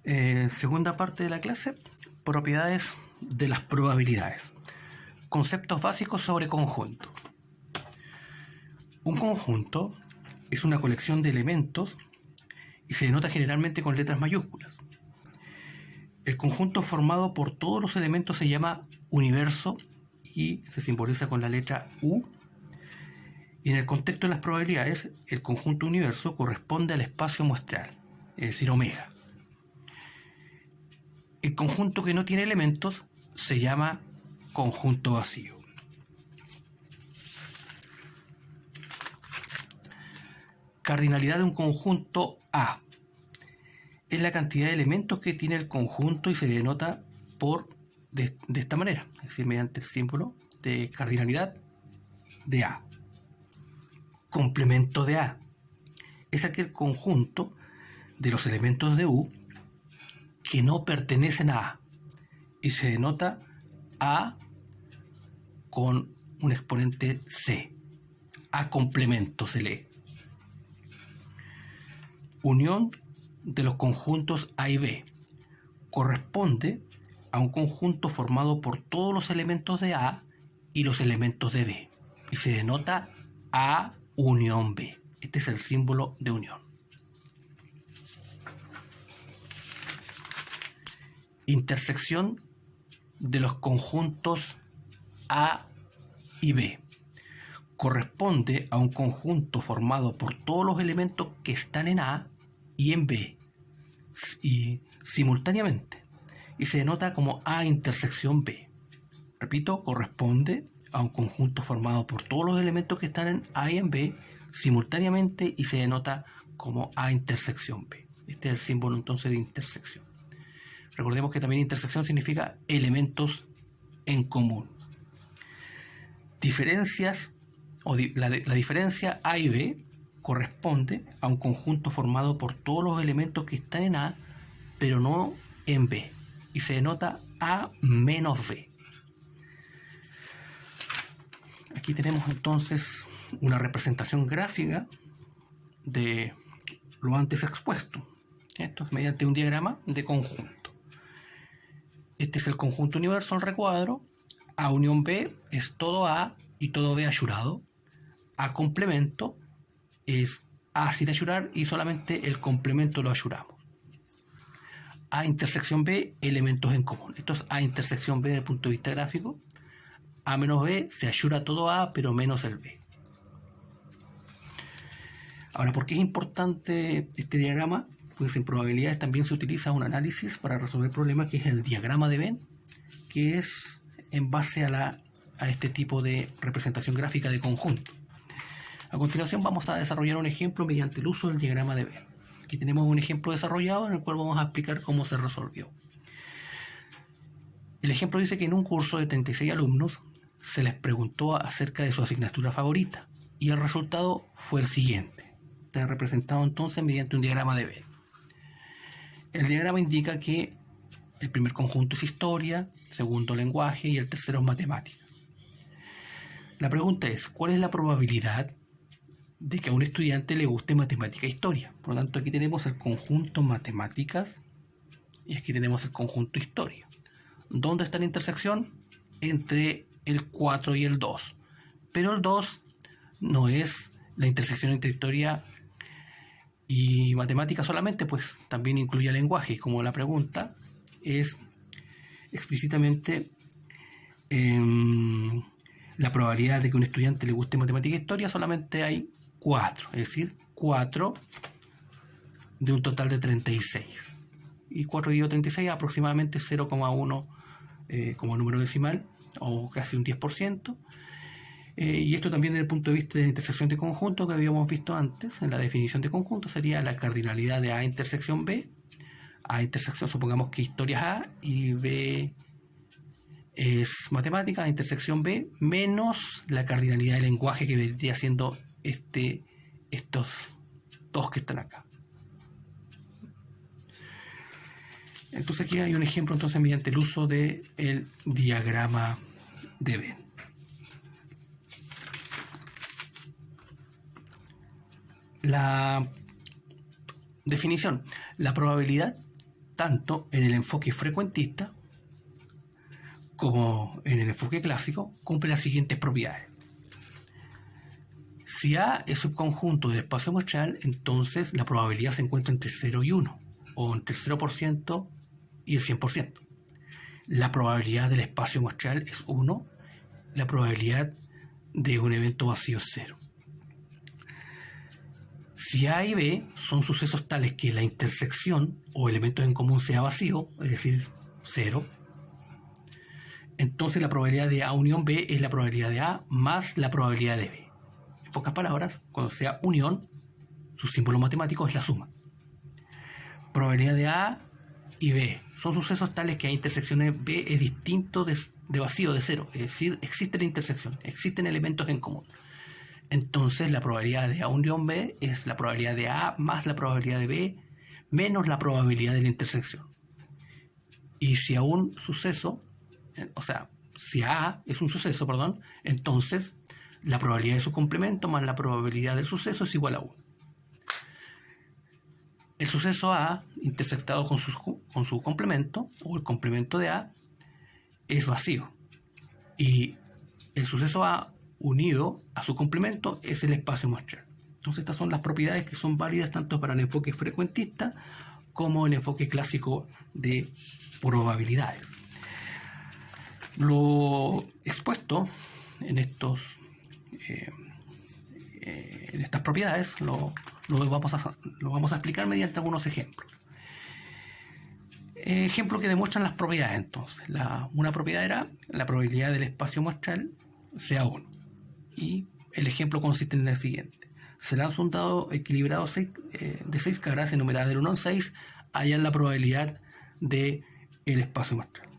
Segunda parte de la clase, propiedades de las probabilidades. Conceptos básicos sobre conjunto. Un conjunto es una colección de elementos y se denota generalmente con letras mayúsculas. El conjunto formado por todos los elementos se llama universo y se simboliza con la letra U. Y en el contexto de las probabilidades, el conjunto universo corresponde al espacio muestral, es decir, omega. El conjunto que no tiene elementos se llama conjunto vacío. Cardinalidad de un conjunto A es la cantidad de elementos que tiene el conjunto y se denota de esta manera, es decir, mediante el símbolo de cardinalidad de A. Complemento de A es aquel conjunto de los elementos de U que no pertenecen a A y se denota A con un exponente C. A complemento se lee. Unión de los conjuntos A y B corresponde a un conjunto formado por todos los elementos de A y los elementos de B y se denota A unión B. Este es el símbolo de unión. Intersección de los conjuntos A y B corresponde a un conjunto formado por todos los elementos que están en A y en B y simultáneamente y se denota como A intersección B. Repito, corresponde a un conjunto formado por todos los elementos que están en A y en B simultáneamente y se denota como A intersección B. Este es el símbolo entonces de intersección. Recordemos que también intersección significa elementos en común. Diferencias o la diferencia A y B corresponde a un conjunto formado por todos los elementos que están en A pero no en B y se denota A menos B. Aquí tenemos entonces una representación gráfica de lo antes expuesto. Esto es mediante un diagrama de conjunto. Este es el conjunto universo, el recuadro. A unión B es todo A y todo B ayurado. A complemento es A sin ayurar y solamente el complemento lo ayuramos. A intersección B, elementos en común. Esto es A intersección B desde el punto de vista gráfico. A menos B se ayura todo A, pero menos el B. Ahora, ¿por qué es importante este diagrama? Pues en probabilidades también se utiliza un análisis para resolver problemas que es el diagrama de Venn, que es en base a este tipo de representación gráfica de conjunto. A continuación vamos a desarrollar un ejemplo mediante el uso del diagrama de Venn. Aquí tenemos un ejemplo desarrollado en el cual vamos a explicar cómo se resolvió. El ejemplo dice que en un curso de 36 alumnos se les preguntó acerca de su asignatura favorita y el resultado fue el siguiente. Está representado entonces mediante un diagrama de Venn. El diagrama indica que el primer conjunto es historia, segundo lenguaje y el tercero es matemática. La pregunta es, ¿cuál es la probabilidad de que a un estudiante le guste matemática e historia? Por lo tanto, aquí tenemos el conjunto matemáticas y aquí tenemos el conjunto historia. ¿Dónde está la intersección? Entre el 4 y el 2. Pero el 2 no es la intersección entre historia y matemática solamente, pues también incluye el lenguaje. Como la pregunta es explícitamente la probabilidad de que a un estudiante le guste matemática e historia, solamente hay 4, es decir, 4 de un total de 36. Y 4 dividido 36 es aproximadamente 0,1 como número decimal, o casi un 10%. Y esto también desde el punto de vista de intersección de conjunto que habíamos visto antes, en la definición de conjunto, sería la cardinalidad de A intersección B. A intersección, supongamos que historia es A y B es matemática, A intersección B, menos la cardinalidad del lenguaje que vendría siendo estos dos que están acá. Entonces aquí hay un ejemplo entonces mediante el uso del diagrama de Venn. La definición: la probabilidad tanto en el enfoque frecuentista como en el enfoque clásico, cumple las siguientes propiedades. Si A es subconjunto del espacio muestral, entonces la probabilidad se encuentra entre 0 y 1, o entre el 0% y el 100%. La probabilidad del espacio muestral es 1, la probabilidad de un evento vacío es 0. Si A y B son sucesos tales que la intersección o elementos en común sea vacío, es decir, 0, entonces la probabilidad de A unión B es la probabilidad de A más la probabilidad de B. En pocas palabras, cuando sea unión, su símbolo matemático es la suma. Probabilidad de A y B son sucesos tales que A intersecciones B es distinto de vacío, de 0, es decir, existe la intersección, existen elementos en común. Entonces la probabilidad de A unión B es la probabilidad de A más la probabilidad de B menos la probabilidad de la intersección. Y si a un suceso, o sea, si A es un suceso, entonces la probabilidad de su complemento más la probabilidad del suceso es igual a 1. El suceso A intersectado con su complemento, o el complemento de A, es vacío. Y el suceso A unido a su complemento es el espacio muestral. Entonces estas son las propiedades que son válidas tanto para el enfoque frecuentista como el enfoque clásico de probabilidades. Lo expuesto en estas propiedades lo vamos a explicar mediante algunos ejemplos. Ejemplos que demuestran las propiedades entonces. Una propiedad era la probabilidad del espacio muestral sea 1. Y el ejemplo consiste en el siguiente. Se lanza un dado equilibrado de 6 caras enumeradas del 1 al 6, hallan la probabilidad del espacio muestral.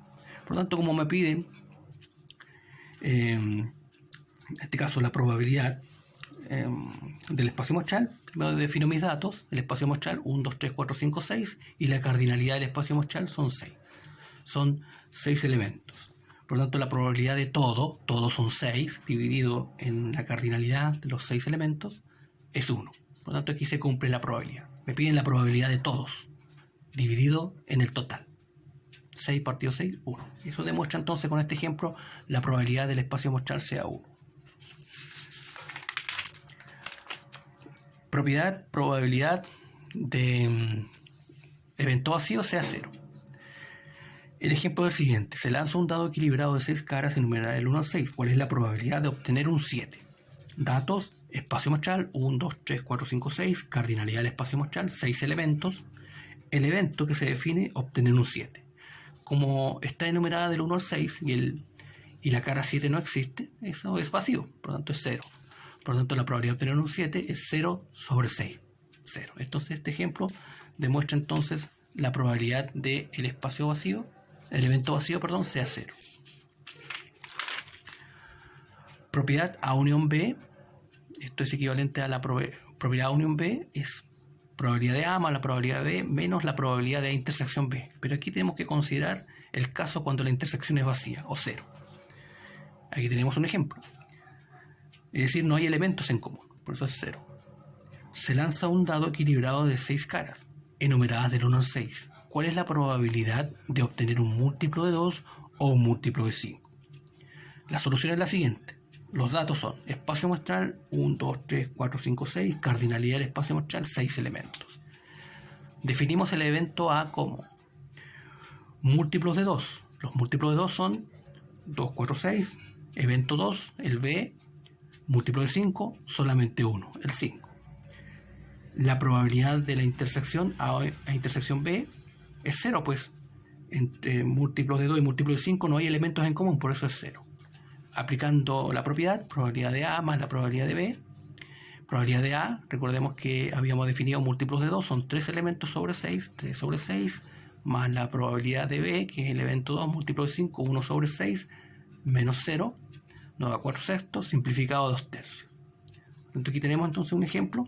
Por lo tanto, como me piden, en este caso la probabilidad del espacio muestral, primero defino mis datos, el espacio muestral 1, 2, 3, 4, 5, 6, y la cardinalidad del espacio muestral son 6. Son 6 elementos. Por lo tanto, la probabilidad de todos son 6, dividido en la cardinalidad de los 6 elementos, es 1. Por lo tanto, aquí se cumple la probabilidad. Me piden la probabilidad de todos, dividido en el total. 6 partido 6, 1. Eso demuestra entonces con este ejemplo la probabilidad del espacio muestral sea 1. Probabilidad de evento vacío sea 0. El ejemplo es el siguiente. Se lanza un dado equilibrado de 6 caras enumeradas del 1 al 6. ¿Cuál es la probabilidad de obtener un 7? Datos, espacio muestral, 1, 2, 3, 4, 5, 6. Cardinalidad del espacio muestral, 6 elementos. El evento que se define, obtener un 7. Como está enumerada del 1 al 6 y la cara 7 no existe, eso es vacío, por lo tanto es 0. Por lo tanto, la probabilidad de obtener un 7 es 0 sobre 6. 0. Entonces, este ejemplo demuestra entonces la probabilidad del espacio vacío, el evento vacío, sea 0. Propiedad A unión B, esto es equivalente a la propiedad A unión B, es probabilidad de A más la probabilidad de B menos la probabilidad de intersección B. Pero aquí tenemos que considerar el caso cuando la intersección es vacía, o 0. Aquí tenemos un ejemplo. Es decir, no hay elementos en común, por eso es 0. Se lanza un dado equilibrado de 6 caras, enumeradas del 1 al 6. ¿Cuál es la probabilidad de obtener un múltiplo de 2 o un múltiplo de 5? La solución es la siguiente. Los datos son espacio muestral 1, 2, 3, 4, 5, 6, cardinalidad del espacio muestral 6 elementos. Definimos el evento A como múltiplos de 2. Los múltiplos de 2 son 2, 4, 6, evento 2, el B, múltiplo de 5, solamente 1, el 5. La probabilidad de la intersección A intersección B es 0, pues entre múltiplos de 2 y múltiplos de 5 no hay elementos en común, por eso es 0. Aplicando la propiedad, probabilidad de A más la probabilidad de B. Probabilidad de A, recordemos que habíamos definido múltiplos de 2, son 3 elementos sobre 6, 3 sobre 6, más la probabilidad de B, que es el evento 2, múltiplo de 5, 1 sobre 6, menos 0, nos da 4 sextos, simplificado a 2 tercios. Entonces aquí tenemos entonces un ejemplo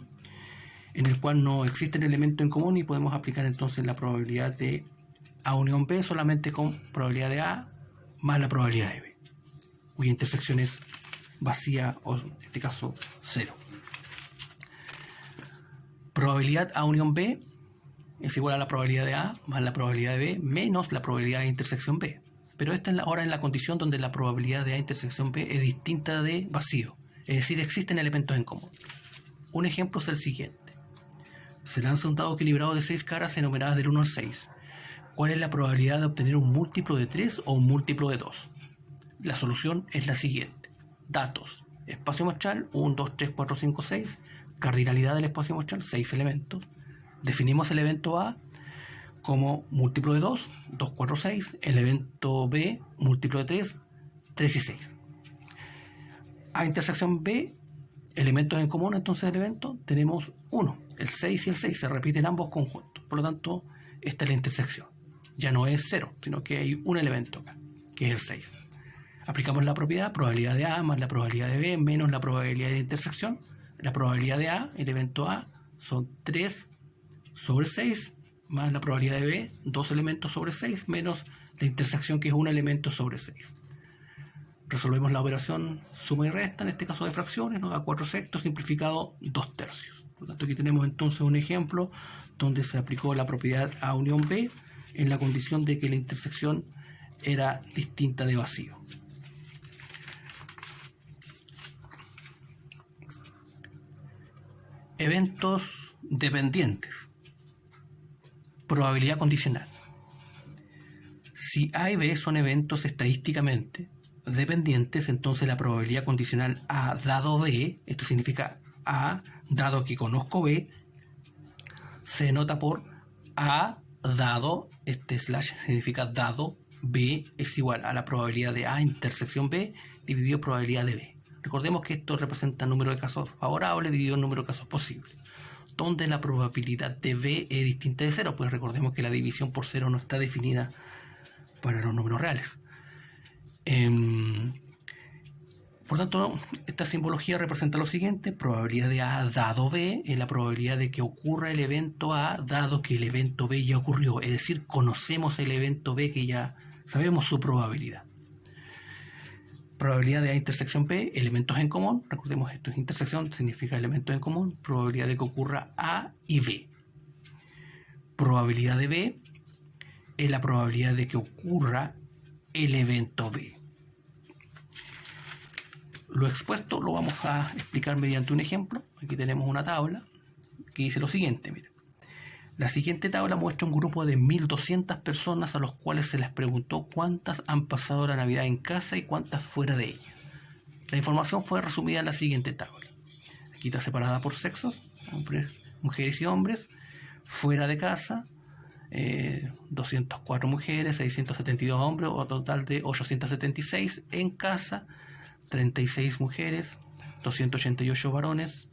en el cual no existe el elemento en común y podemos aplicar entonces la probabilidad de A unión B solamente con probabilidad de A más la probabilidad de B, cuya intersección es vacía o en este caso 0. Probabilidad A unión B es igual a la probabilidad de A más la probabilidad de B menos la probabilidad de intersección B. Pero esta es ahora en la condición donde la probabilidad de A intersección B es distinta de vacío. Es decir, existen elementos en común. Un ejemplo es el siguiente. Se lanza un dado equilibrado de 6 caras enumeradas del 1 al 6. ¿Cuál es la probabilidad de obtener un múltiplo de 3 o un múltiplo de 2? La solución es la siguiente. Datos. Espacio muestral 1, 2, 3, 4, 5, 6. Cardinalidad del espacio muestral 6 elementos. Definimos el evento A como múltiplo de 2, 2, 4, 6. El evento B, múltiplo de 3, 3 y 6. A intersección B, elementos en común entonces del evento, tenemos 1. El 6 y el 6 se repiten ambos conjuntos. Por lo tanto, esta es la intersección. Ya no es 0, sino que hay un elemento acá, que es el 6. Aplicamos la propiedad, probabilidad de A más la probabilidad de B menos la probabilidad de intersección. La probabilidad de A, el evento A, son 3 sobre 6, más la probabilidad de B, 2 elementos sobre 6, menos la intersección que es un elemento sobre 6. Resolvemos la operación suma y resta, en este caso de fracciones, nos da 4 sextos, simplificado 2 tercios. Por lo tanto, aquí tenemos entonces un ejemplo donde se aplicó la propiedad A unión B en la condición de que la intersección era distinta de vacío. Eventos dependientes. Probabilidad condicional. Si A y B son eventos estadísticamente dependientes, entonces la probabilidad condicional A dado B, esto significa A dado que conozco B, se denota por A dado, este slash significa dado B es igual a la probabilidad de A intersección B dividido probabilidad de B. Recordemos que esto representa el número de casos favorables dividido el número de casos posibles, donde la probabilidad de B es distinta de 0, pues recordemos que la división por 0 no está definida para los números reales. Por tanto, esta simbología representa lo siguiente: probabilidad de A dado B es la probabilidad de que ocurra el evento A dado que el evento B ya ocurrió, es decir, conocemos el evento B, que ya sabemos su probabilidad. Probabilidad de A intersección B, elementos en común, recordemos esto es intersección, significa elementos en común, probabilidad de que ocurra A y B. Probabilidad de B es la probabilidad de que ocurra el evento B. Lo expuesto lo vamos a explicar mediante un ejemplo. Aquí tenemos una tabla que dice lo siguiente, miren. La siguiente tabla muestra un grupo de 1.200 personas a los cuales se les preguntó cuántas han pasado la Navidad en casa y cuántas fuera de ella. La información fue resumida en la siguiente tabla. Aquí está separada por sexos, hombres, mujeres y hombres. Fuera de casa, 204 mujeres, 672 hombres, o total de 876. En casa, 36 mujeres, 288 varones,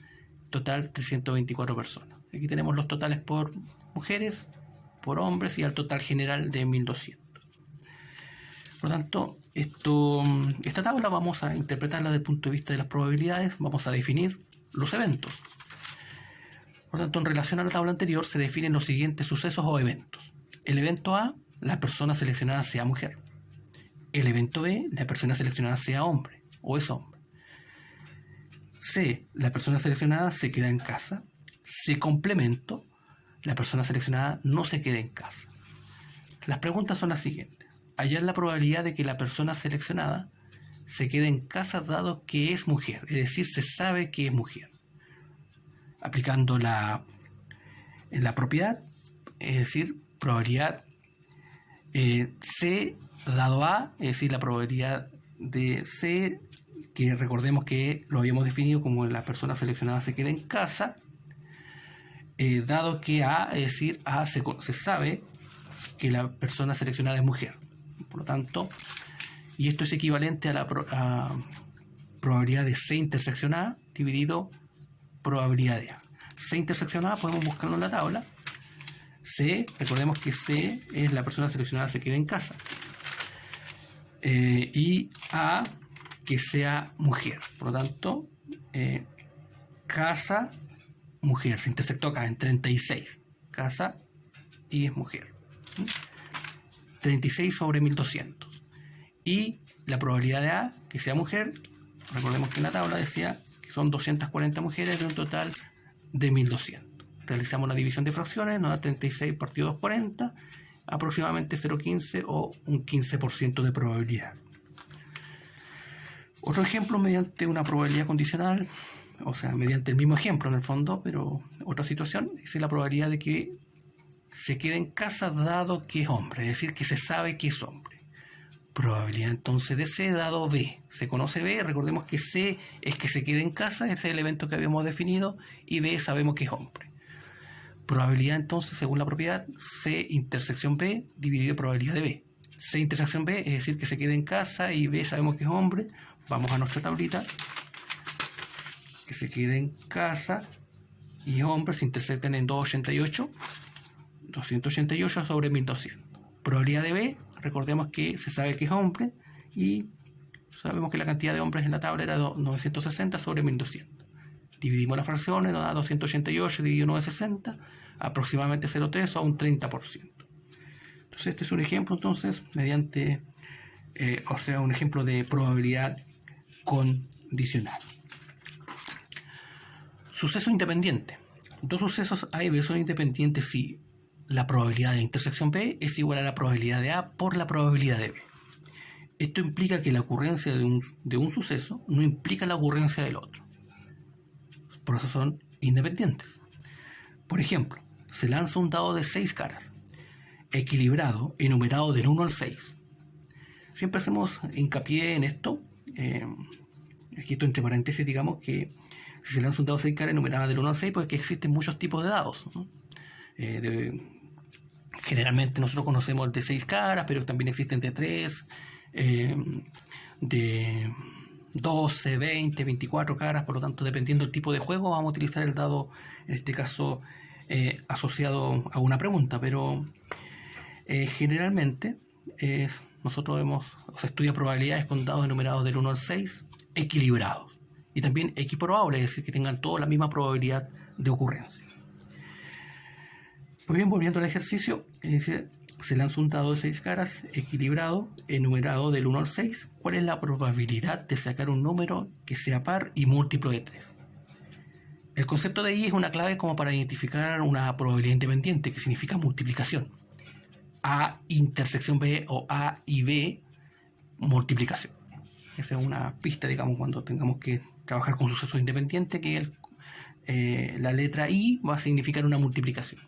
total 324 personas. Aquí tenemos los totales por mujeres, por hombres y al total general de 1.200. Por lo tanto, esta tabla vamos a interpretarla desde el punto de vista de las probabilidades, vamos a definir los eventos. Por lo tanto, en relación a la tabla anterior se definen los siguientes sucesos o eventos. El evento A, la persona seleccionada sea mujer. El evento B, la persona seleccionada sea hombre o es hombre. C, la persona seleccionada se queda en casa. C, complemento, la persona seleccionada no se queda en casa. Las preguntas son las siguientes. Hallar la probabilidad de que la persona seleccionada se quede en casa dado que es mujer, es decir, se sabe que es mujer. Aplicando la propiedad, es decir, probabilidad C dado A, es decir, la probabilidad de C, que recordemos que lo habíamos definido como la persona seleccionada se queda en casa, dado que A, es decir, A se sabe que la persona seleccionada es mujer. Por lo tanto, y esto es equivalente a la probabilidad de C intersección A dividido probabilidad de A. C intersección A podemos buscarlo en la tabla. C, recordemos que C es la persona seleccionada se queda en casa. Y A, que sea mujer. Por lo tanto, casa, mujer. Se intersectó acá en 36. Casa y es mujer. 36 sobre 1.200. Y la probabilidad de A, que sea mujer, recordemos que en la tabla decía que son 240 mujeres de un total de 1.200. realizamos la división de fracciones, nos da 36 partido 240, aproximadamente 0,15 o un 15% de probabilidad. Otro ejemplo mediante una probabilidad condicional, o sea, mediante el mismo ejemplo en el fondo, pero otra situación, es la probabilidad de que se quede en casa dado que es hombre, es decir, que se sabe que es hombre. Probabilidad entonces de C dado B. Se conoce B, recordemos que C es que se quede en casa, ese es el evento que habíamos definido, y B sabemos que es hombre. Probabilidad entonces, según la propiedad, C intersección B dividido probabilidad de B. C intersección B es decir que se quede en casa y B sabemos que es hombre. Vamos a nuestra tablita. Que se quede en casa y hombre se intersectan en 288. 288 sobre 1200. Probabilidad de B, recordemos que se sabe que es hombre y sabemos que la cantidad de hombres en la tabla era 960 sobre 1200. Dividimos las fracciones, nos da 288 dividido 960, aproximadamente 0,3 o un 30%. Entonces este es un ejemplo, entonces, mediante, un ejemplo de probabilidad condicional. Suceso independiente. Dos sucesos A y B son independientes si la probabilidad de intersección B es igual a la probabilidad de A por la probabilidad de B. Esto implica que la ocurrencia de un suceso no implica la ocurrencia del otro. Por eso son independientes. Por ejemplo, se lanza un dado de 6 caras, equilibrado, enumerado del 1 al 6. Siempre hacemos hincapié en esto. Aquí esto entre paréntesis, digamos que si se lanza un dado de 6 caras enumerado del 1 al 6, porque existen muchos tipos de dados, ¿no? Generalmente nosotros conocemos el de 6 caras, pero también existen de 3, de 12, 20, 24 caras. Por lo tanto, dependiendo del tipo de juego, vamos a utilizar el dado, en este caso, asociado a una pregunta. Pero generalmente nosotros se estudia probabilidades con dados enumerados del 1 al 6 equilibrados y también equiprobables, es decir, que tengan toda la misma probabilidad de ocurrencia. Pues bien, volviendo al ejercicio, se lanza un dado de 6 caras equilibrado, enumerado del 1 al 6. ¿Cuál es la probabilidad de sacar un número que sea par y múltiplo de 3? El concepto de I es una clave como para identificar una probabilidad independiente, que significa multiplicación. A intersección B o A y B multiplicación. Esa es una pista, digamos, cuando tengamos que trabajar con sucesos independientes, que la letra I va a significar una multiplicación.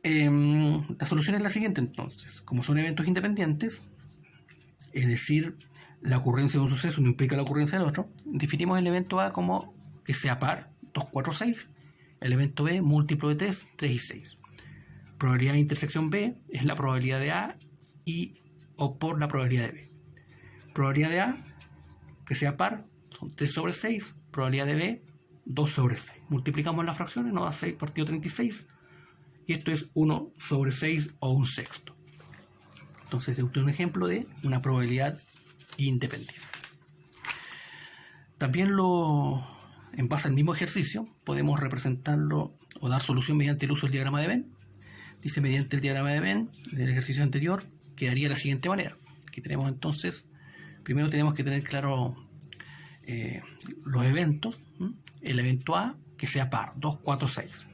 La solución es la siguiente entonces. Como son eventos independientes, es decir, la ocurrencia de un suceso no implica la ocurrencia del otro, definimos el evento A como que sea par, 2, 4, 6. El evento B, múltiplo de 3, 3 y 6. Probabilidad de intersección B es la probabilidad de A o por la probabilidad de B. Probabilidad de A, que sea par, son 3 sobre 6. Probabilidad de B, 2 sobre 6. Multiplicamos las fracciones, nos da 6 partido 36. Y esto es 1 sobre 6 o un sexto. Entonces, este es un ejemplo de una probabilidad independiente. También en base al mismo ejercicio, podemos representarlo o dar solución mediante el uso del diagrama de Venn. Dice, mediante el diagrama de Venn del ejercicio anterior, quedaría de la siguiente manera. Aquí tenemos entonces, primero tenemos que tener claro los eventos. El evento A, que sea par, 2, 4, 6.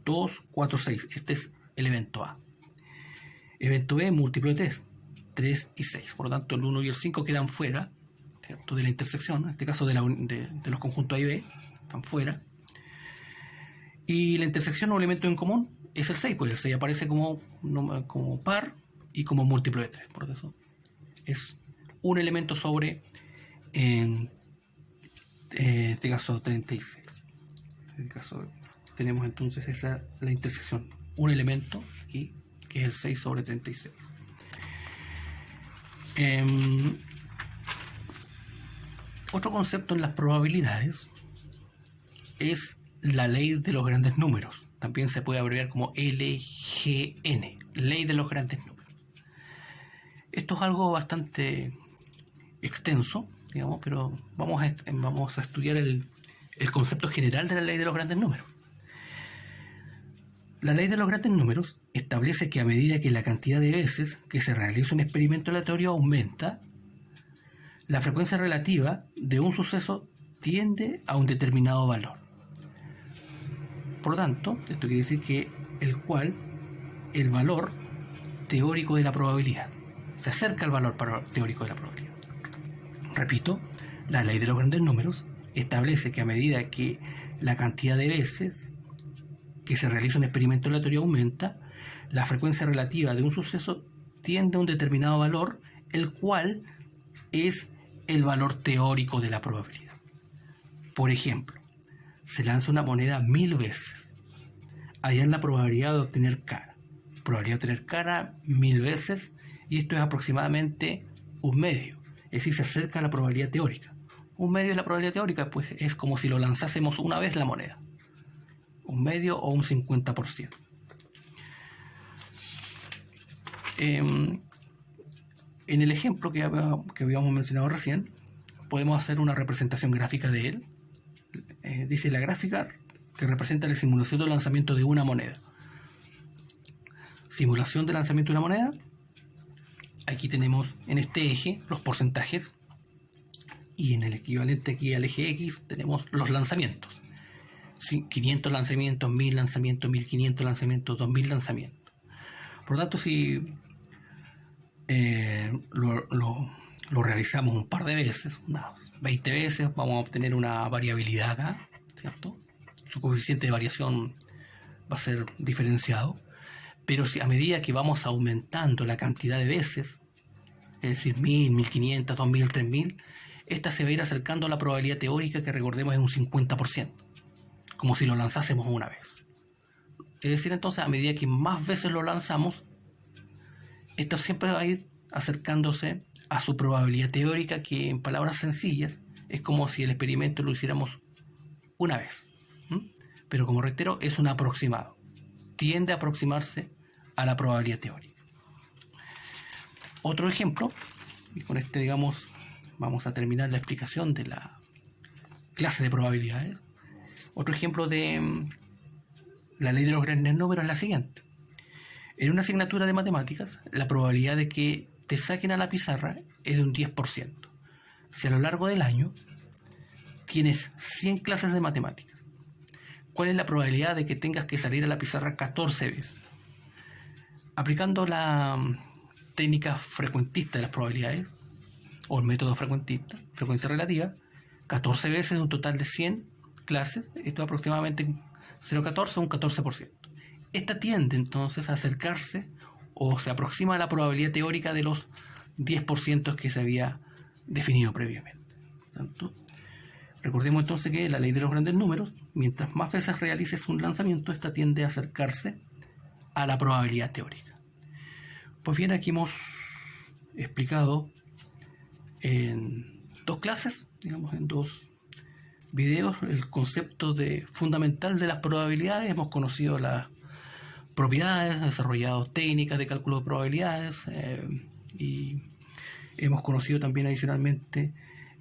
2, 4, 6. Este es el evento A. Evento B, múltiplo de 3. 3 y 6. Por lo tanto, el 1 y el 5 quedan fuera, ¿cierto?, de la intersección. En este caso de los conjuntos A y B, están fuera. Y la intersección o elemento en común es el 6, pues el 6 aparece como par y como múltiplo de 3. Por eso es un elemento sobre, en este caso, 36. En este caso tenemos entonces la intersección, un elemento aquí, que es el 6 sobre 36. Otro concepto en las probabilidades es la ley de los grandes números. También se puede abreviar como LGN, ley de los grandes números. Esto es algo bastante extenso, digamos, pero vamos a estudiar el concepto general de la ley de los grandes números. La ley de los grandes números establece que a medida que la cantidad de veces que se realiza un experimento aleatorio aumenta, la frecuencia relativa de un suceso tiende a un determinado valor. Por lo tanto, esto quiere decir que el valor teórico de la probabilidad se acerca al valor teórico de la probabilidad. Repito, la ley de los grandes números establece que a medida que la cantidad de veces que se realiza un experimento aleatorio aumenta, la frecuencia relativa de un suceso tiende a un determinado valor, el cual es el valor teórico de la probabilidad. Por ejemplo, se lanza una moneda 1000 veces. Hallar la probabilidad de obtener cara. Probabilidad de obtener cara 1000 veces, y esto es aproximadamente un medio. Es decir, se acerca a la probabilidad teórica. Un medio de la probabilidad teórica, pues es como si lo lanzásemos una vez la moneda. Un medio o un 50%. En el ejemplo que habíamos mencionado recién, podemos hacer una representación gráfica de él. Dice la gráfica que representa la simulación del lanzamiento de una moneda. Simulación de lanzamiento de una moneda. Aquí tenemos en este eje los porcentajes, y en el equivalente aquí al eje X tenemos los lanzamientos. 500 lanzamientos, 1000 lanzamientos, 1500 lanzamientos, 2000 lanzamientos. Por lo tanto, si lo realizamos un par de veces, unas 20 veces, vamos a obtener una variabilidad acá, ¿cierto? Su coeficiente de variación va a ser diferenciado. Pero si a medida que vamos aumentando la cantidad de veces, es decir, 1000, 1500, 2000, 3000, esta se va a ir acercando a la probabilidad teórica, que recordemos es un 50%, como si lo lanzásemos una vez. Es decir, entonces, a medida que más veces lo lanzamos, esto siempre va a ir acercándose a su probabilidad teórica, que en palabras sencillas es como si el experimento lo hiciéramos una vez. Pero como reitero, es un aproximado. Tiende a aproximarse a la probabilidad teórica. Otro ejemplo, y con este, digamos, vamos a terminar la explicación de la clase de probabilidades. Otro ejemplo de la ley de los grandes números es la siguiente. En una asignatura de matemáticas, la probabilidad de que te saquen a la pizarra es de un 10%. Si a lo largo del año tienes 100 clases de matemáticas, ¿cuál es la probabilidad de que tengas que salir a la pizarra 14 veces? Aplicando la técnica frecuentista de las probabilidades, o el método frecuentista, frecuencia relativa, 14 veces de un total de 100 clases, esto es aproximadamente 0,14 o un 14%. Esta tiende entonces a acercarse o se aproxima a la probabilidad teórica de los 10% que se había definido previamente. ¿Tanto? Recordemos entonces que la ley de los grandes números, mientras más veces realices un lanzamiento, esta tiende a acercarse a la probabilidad teórica. Pues bien, aquí hemos explicado en dos clases, digamos en dos videos, el concepto fundamental de las probabilidades. Hemos conocido las propiedades, desarrollado técnicas de cálculo de probabilidades, y hemos conocido también adicionalmente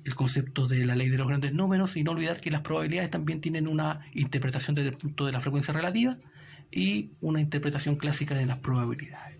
el concepto de la ley de los grandes números, y no olvidar que las probabilidades también tienen una interpretación desde el punto de la frecuencia relativa y una interpretación clásica de las probabilidades.